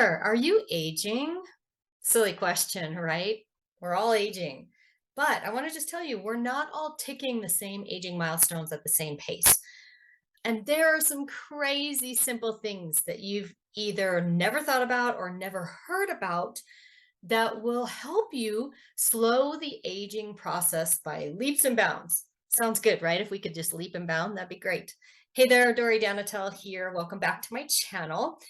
there. Are you aging? Silly question, right? We're all aging. But I want to just tell you, we're not all ticking the same aging milestones at the same pace. And there are some crazy simple things that you've either never thought about or never heard about that will help you slow the aging process by leaps and bounds. Sounds good, right? If we could just leap and bound, that'd be great. Hey there, Dory Danatel here. Welcome back to my channel.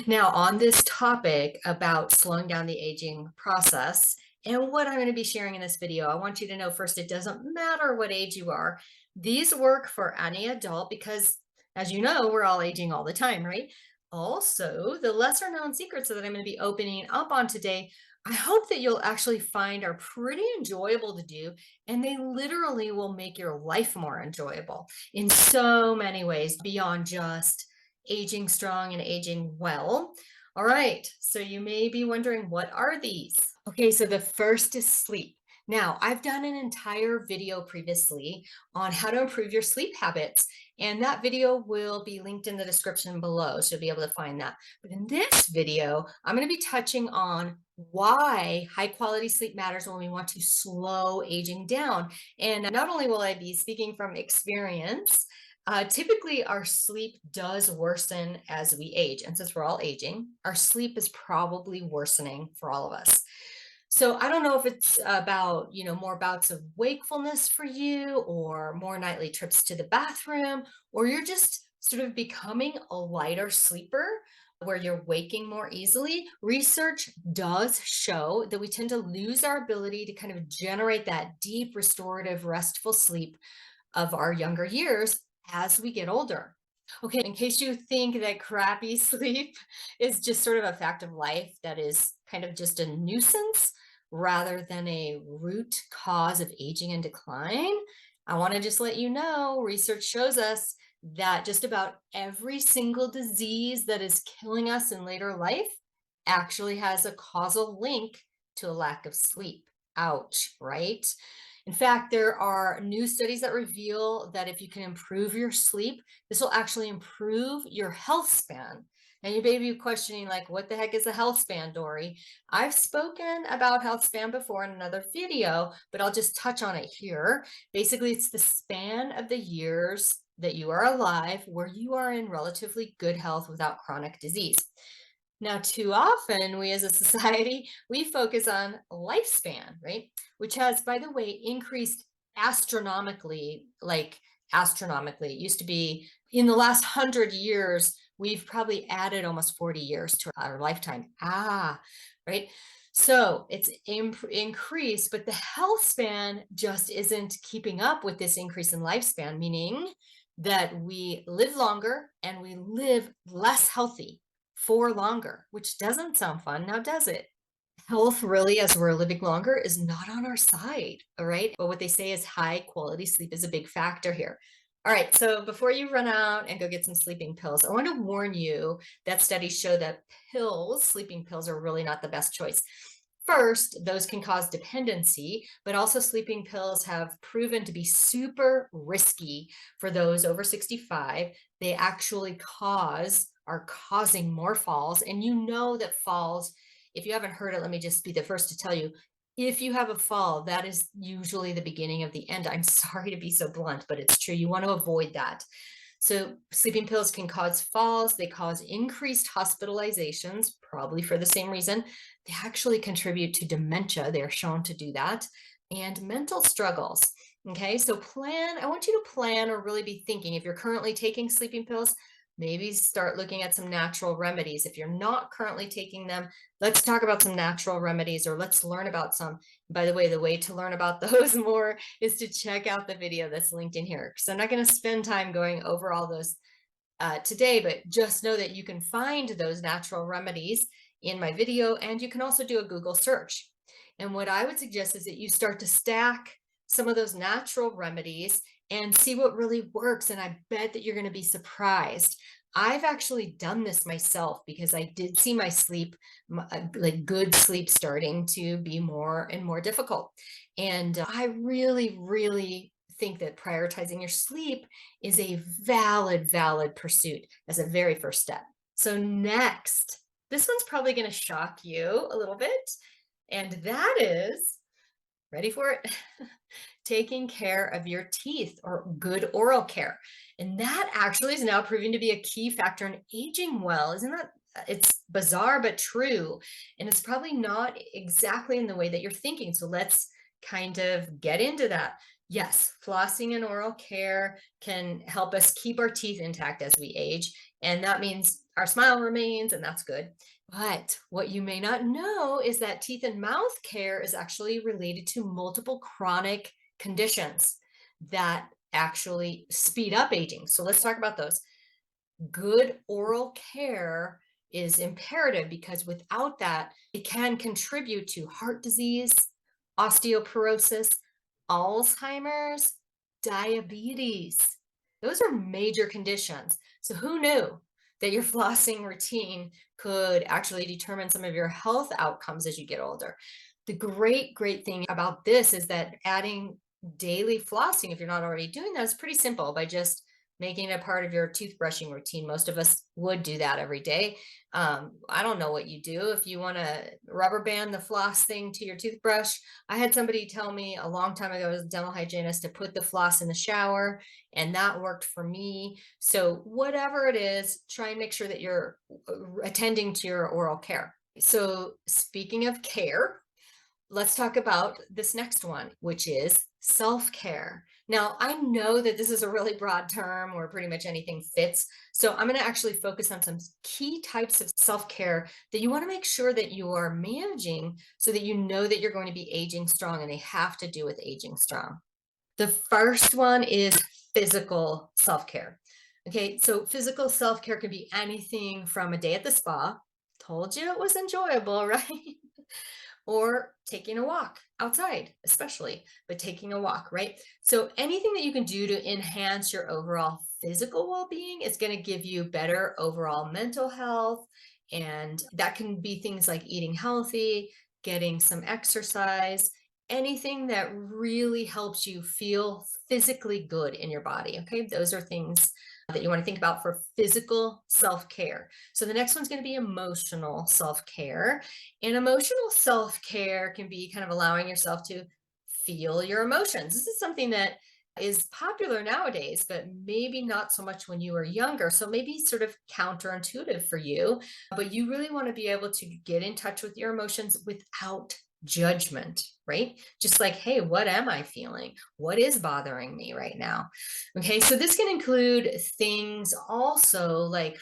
Now, on this topic about slowing down the aging process and what I'm going to be sharing in this video, I want you to know first, it doesn't matter what age you are. These work for any adult because, as you know, we're all aging all the time, right? Also, the lesser known secrets that I'm going to be opening up on today, I hope that you'll actually find are pretty enjoyable to do, and they literally will make your life more enjoyable in so many ways beyond just aging strong and aging well. All right, so you may be wondering, what are these? Okay, so the first is sleep. Now, I've done an entire video previously on how to improve your sleep habits, and that video will be linked in the description below, so you'll be able to find that. But in this video, I'm going to be touching on why high quality sleep matters when we want to slow aging down. And not only will I be speaking from experience, typically our sleep does worsen as we age. And since we're all aging, our sleep is probably worsening for all of us. So I don't know if it's about, more bouts of wakefulness for you or more nightly trips to the bathroom, or you're just sort of becoming a lighter sleeper where you're waking more easily. Research does show that we tend to lose our ability to kind of generate that deep, restorative, restful sleep of our younger years as we get older. Okay, in case you think that crappy sleep is just sort of a fact of life that is kind of just a nuisance rather than a root cause of aging and decline, I want to just let you know research shows us that just about every single disease that is killing us in later life actually has a causal link to a lack of sleep. Ouch, right? In fact, there are new studies that reveal that if you can improve your sleep, this will actually improve your health span. And you may be questioning, like, what the heck is a health span, Dory? I've spoken about health span before in another video, but I'll just touch on it here. Basically, it's the span of the years that you are alive where you are in relatively good health without chronic disease. Now, too often, we as a society, we focus on lifespan, right? Which has, by the way, increased astronomically, like astronomically. It used to be in the last 100 years, we've probably added almost 40 years to our lifetime. Right? So it's increased, but the health span just isn't keeping up with this increase in lifespan, meaning that we live longer and we live less healthy for longer, which doesn't sound fun now, does it? Health really, as we're living longer, is not on our side, all right? But what they say is high quality sleep is a big factor here. All right, so before you run out and go get some sleeping pills, I want to warn you that studies show that sleeping pills are really not the best choice. First, those can cause dependency, but also sleeping pills have proven to be super risky for those over 65. They actually are causing more falls. And you know that falls, if you haven't heard it, let me just be the first to tell you, if you have a fall, that is usually the beginning of the end. I'm sorry to be so blunt, but it's true. You want to avoid that. So sleeping pills can cause falls. They cause increased hospitalizations, probably for the same reason. They actually contribute to dementia. They're shown to do that, and mental struggles. Okay, so I want you to plan or really be thinking, if you're currently taking sleeping pills, maybe start looking at some natural remedies. If you're not currently taking them, let's talk about some natural remedies, or let's learn about some. By the way, the way to learn about those more is to check out the video that's linked in here. So I'm not going to spend time going over all those today, but just know that you can find those natural remedies in my video, and you can also do a Google search. And what I would suggest is that you start to stack some of those natural remedies and see what really works. And I bet that you're going to be surprised. I've actually done this myself because I did see my sleep, like good sleep, starting to be more and more difficult. And I really, really think that prioritizing your sleep is a valid pursuit as a very first step. So next, This one's probably going to shock you a little bit. And that is, ready for it? Taking care of your teeth or good oral care. And that actually is now proving to be a key factor in aging well. Isn't that? It's bizarre, but true. And it's probably not exactly in the way that you're thinking. So let's kind of get into that. Yes, flossing and oral care can help us keep our teeth intact as we age. And that means our smile remains, and that's good. But what you may not know is that teeth and mouth care is actually related to multiple chronic conditions that actually speed up aging. So let's talk about those. Good oral care is imperative because without that, it can contribute to heart disease, osteoporosis, Alzheimer's, diabetes. Those are major conditions. So who knew that your flossing routine could actually determine some of your health outcomes as you get older? The great thing about this is that adding daily flossing, if you're not already doing that, is pretty simple by just making it a part of your toothbrushing routine. Most of us would do that every day. I don't know what you do. If you want to rubber band the floss thing to your toothbrush, I had somebody tell me a long time ago as a dental hygienist to put the floss in the shower, and that worked for me. So whatever it is, try and make sure that you're attending to your oral care. So speaking of care, let's talk about this next one, which is self-care. Now, I know that this is a really broad term where pretty much anything fits. So I'm going to actually focus on some key types of self-care that you want to make sure that you are managing so that you know that you're going to be aging strong, and they have to do with aging strong. The first one is physical self-care. Okay, so physical self-care can be anything from a day at the spa. Told you it was enjoyable, right? Or taking a walk outside, especially, but taking a walk, right? So anything that you can do to enhance your overall physical well-being is going to give you better overall mental health. And that can be things like eating healthy, getting some exercise, anything that really helps you feel physically good in your body. Okay, those are things that you want to think about for physical self-care. So the next one's going to be emotional self-care. And emotional self-care can be kind of allowing yourself to feel your emotions. This is something that is popular nowadays, but maybe not so much when you were younger. So maybe sort of counterintuitive for you, but you really want to be able to get in touch with your emotions without judgment, right? Just like, hey, what am I feeling? What is bothering me right now? Okay, so this can include things also like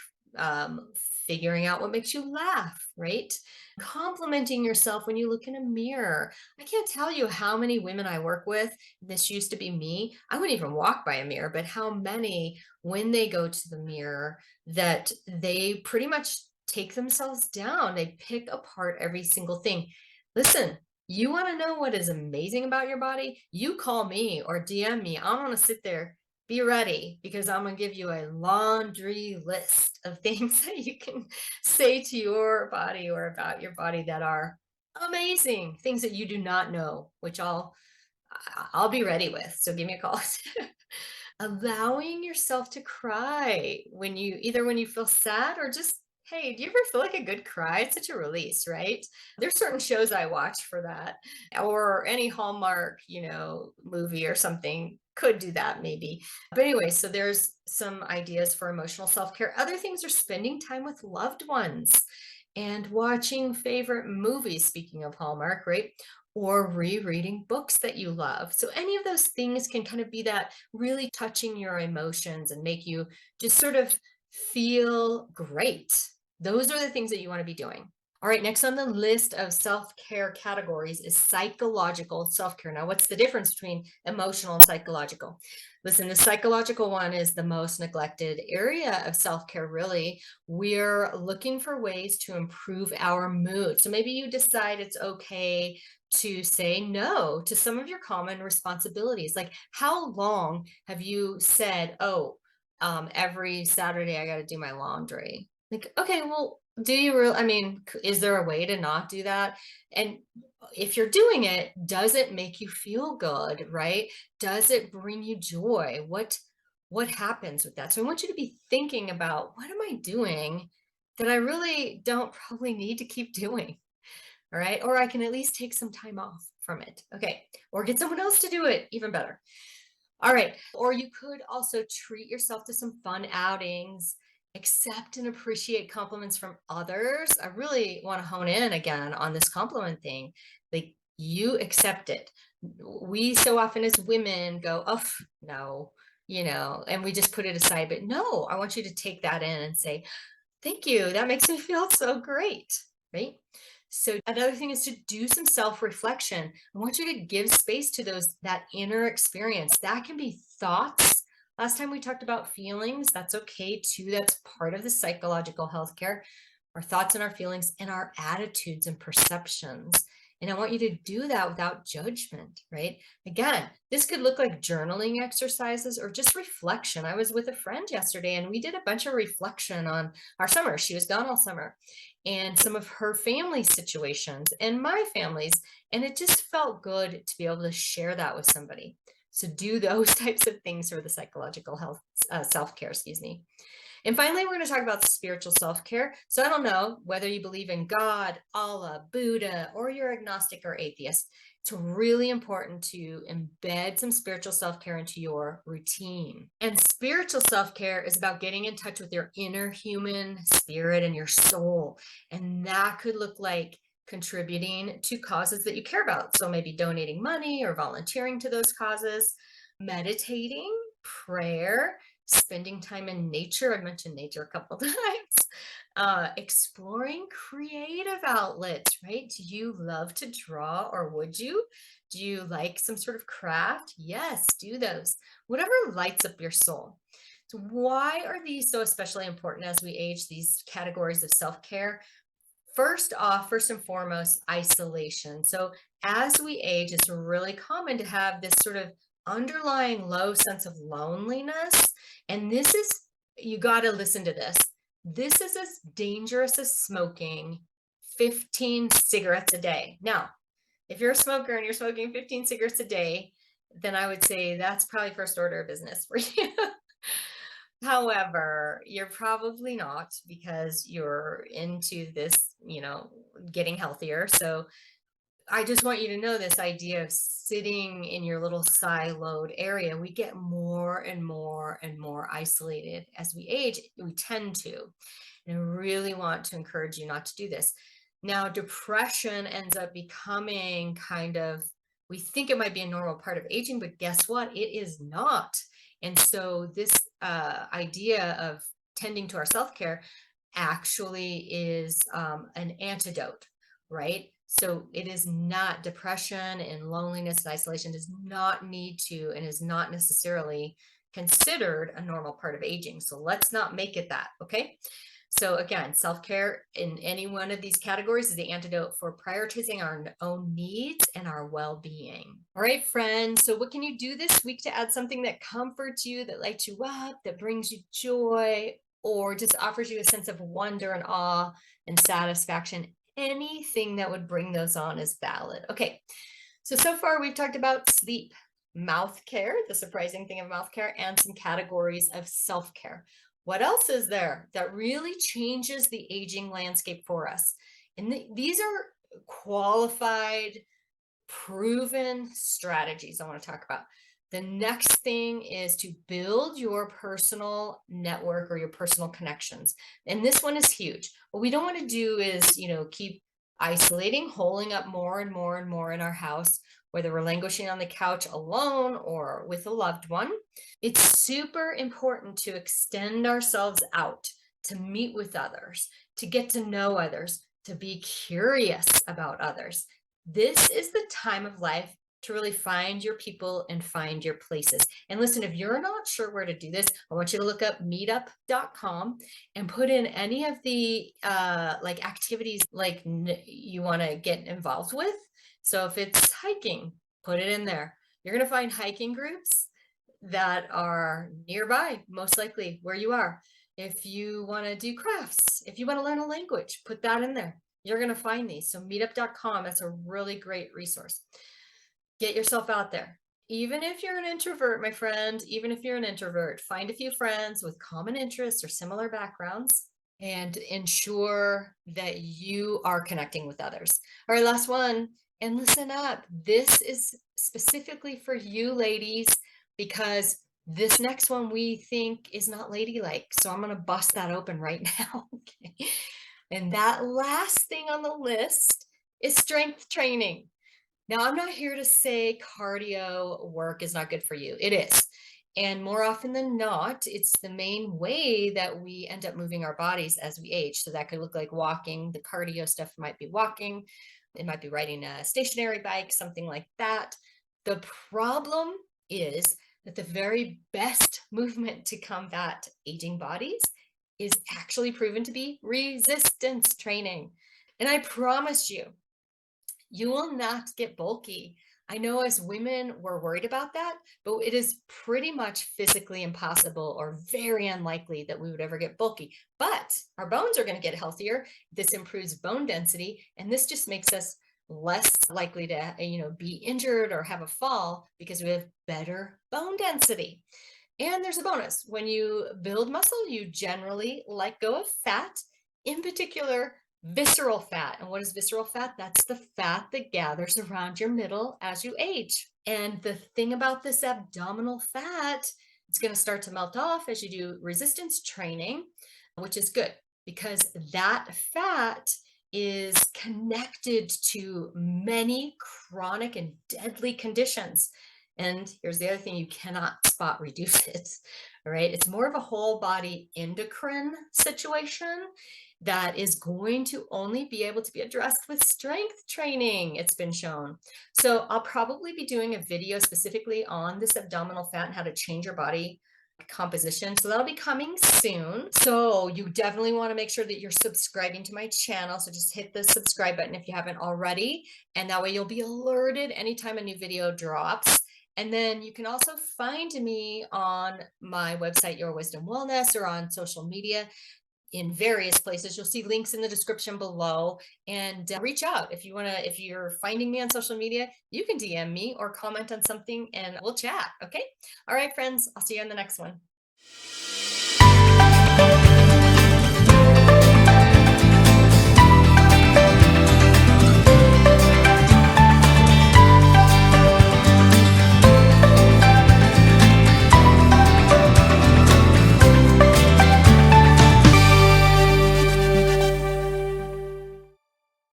figuring out what makes you laugh, right? Complimenting yourself when you look in a mirror. I can't tell you how many women I work with. This used to be me. I wouldn't even walk by a mirror, but how many, when they go to the mirror, that they pretty much take themselves down. They pick apart every single thing. Listen, you want to know what is amazing about your body? You call me or DM me. I want to sit there. Be ready, because I'm going to give you a laundry list of things that you can say to your body or about your body that are amazing, things that you do not know, which I'll be ready with. So give me a call. Allowing yourself to cry when you either when you feel sad or just, hey, do you ever feel like a good cry? It's such a release, right? There's certain shows I watch for that, or any Hallmark, movie or something could do that maybe. But anyway, so there's some ideas for emotional self-care. Other things are spending time with loved ones and watching favorite movies, speaking of Hallmark, right? Or rereading books that you love. So any of those things can kind of be that really touching your emotions and make you just sort of feel great. Those are the things that you want to be doing. All right, next on the list of self-care categories is psychological self-care. Now, what's the difference between emotional and psychological? Listen, the psychological one is the most neglected area of self-care, really. We're looking for ways to improve our mood. So maybe you decide it's okay to say no to some of your common responsibilities. Like, how long have you said, oh, every Saturday I got to do my laundry? Like, okay, well, do you really, I mean, is there a way to not do that? And if you're doing it, does it make you feel good, right? Does it bring you joy? What happens with that? So I want you to be thinking about, what am I doing that I really don't probably need to keep doing. All right. Or I can at least take some time off from it. Okay. Or get someone else to do it. Even better. All right. Or you could also treat yourself to some fun outings, accept and appreciate compliments from others. I really want to hone in again on this compliment thing. Like you accept it. We so often as women go, oh, no, and we just put it aside. But no, I want you to take that in and say, thank you. That makes me feel so great, right? So another thing is to do some self-reflection. I want you to give space to that inner experience. That can be thoughts. Last time we talked about feelings. That's okay too. That's part of the psychological healthcare. Our thoughts and our feelings and our attitudes and perceptions. And I want you to do that without judgment, right? Again, this could look like journaling exercises or just reflection. I was with a friend yesterday and we did a bunch of reflection on our summer. She was gone all summer and some of her family situations and my family's. And it just felt good to be able to share that with somebody. So do those types of things for the psychological health, self-care, excuse me. And finally, we're going to talk about spiritual self-care. So I don't know whether you believe in God, Allah, Buddha, or you're agnostic or atheist. It's really important to embed some spiritual self-care into your routine. And spiritual self-care is about getting in touch with your inner human spirit and your soul. And that could look like contributing to causes that you care about. So maybe donating money or volunteering to those causes, meditating, prayer, spending time in nature. I've mentioned nature a couple times. Exploring creative outlets, right? Do you love to draw or would you? Do you like some sort of craft? Yes, do those. Whatever lights up your soul. So why are these so especially important as we age, these categories of self-care? First off, first and foremost, isolation. So as we age, it's really common to have this sort of underlying low sense of loneliness. And this is, you got to listen to this. This is as dangerous as smoking 15 cigarettes a day. Now, if you're a smoker and you're smoking 15 cigarettes a day, then I would say that's probably first order of business for you. However, you're probably not because you're into this, getting healthier. So I just want you to know this idea of sitting in your little siloed area. We get more and more and more isolated as we age. We tend to. And I really want to encourage you not to do this. Now, depression ends up becoming we think it might be a normal part of aging, but guess what? It is not. And so this idea of tending to our self-care actually is an antidote, right? So it is not depression and loneliness and isolation does not need to and is not necessarily considered a normal part of aging. So let's not make it that, okay? So again, self-care in any one of these categories is the antidote for prioritizing our own needs and our well-being. All right, friends. So what can you do this week to add something that comforts you, that lights you up, that brings you joy, or just offers you a sense of wonder and awe and satisfaction? Anything that would bring those on is valid. Okay. So far we've talked about sleep, mouth care, the surprising thing of mouth care, and some categories of self-care. What else is there that really changes the aging landscape for us? And these are qualified, proven strategies I want to talk about. The next thing is to build your personal network or your personal connections. And this one is huge. What we don't want to do is, keep isolating, holding up more and more and more in our house, whether we're languishing on the couch alone or with a loved one. It's super important to extend ourselves out, to meet with others, to get to know others, to be curious about others. This is the time of life to really find your people and find your places. And listen, if you're not sure where to do this, I want you to look up meetup.com and put in any of the activities you want to get involved with. So if it's hiking, put it in there. You're going to find hiking groups that are nearby, most likely where you are. If you want to do crafts, if you want to learn a language, put that in there. You're going to find these. So meetup.com, that's a really great resource. Get yourself out there. Even if you're an introvert, my friend, even if you're an introvert, find a few friends with common interests or similar backgrounds and ensure that you are connecting with others. All right, last one. And listen up. This is specifically for you ladies because this next one we think is not ladylike. So I'm going to bust that open right now. Okay. And that last thing on the list is strength training. Now, I'm not here to say cardio work is not good for you. It is. And more often than not, it's the main way that we end up moving our bodies as we age. So that could look like walking. The cardio stuff might be walking. It might be riding a stationary bike, something like that. The problem is that the very best movement to combat aging bodies is actually proven to be resistance training. And I promise you, you will not get bulky. I know as women, we're worried about that, but it is pretty much physically impossible or very unlikely that we would ever get bulky. But our bones are going to get healthier. This improves bone density, and this just makes us less likely to, be injured or have a fall because we have better bone density. And there's a bonus. When you build muscle, you generally let go of fat, in particular, visceral fat. And what is visceral fat? That's the fat that gathers around your middle as you age. And the thing about this abdominal fat, it's going to start to melt off as you do resistance training, which is good because that fat is connected to many chronic and deadly conditions. And here's the other thing, you cannot spot reduce it. All right. It's more of a whole body endocrine situation that is going to only be able to be addressed with strength training, it's been shown. So I'll probably be doing a video specifically on this abdominal fat and how to change your body composition. So that'll be coming soon. So you definitely want to make sure that you're subscribing to my channel. So just hit the subscribe button if you haven't already. And that way you'll be alerted anytime a new video drops. And then you can also find me on my website, Your Wisdom Wellness, or on social media in various places. You'll see links in the description below, and reach out if you want to. If you're finding me on social media, you can DM me or comment on something and we'll chat. Okay. All right, friends. I'll see you on the next one.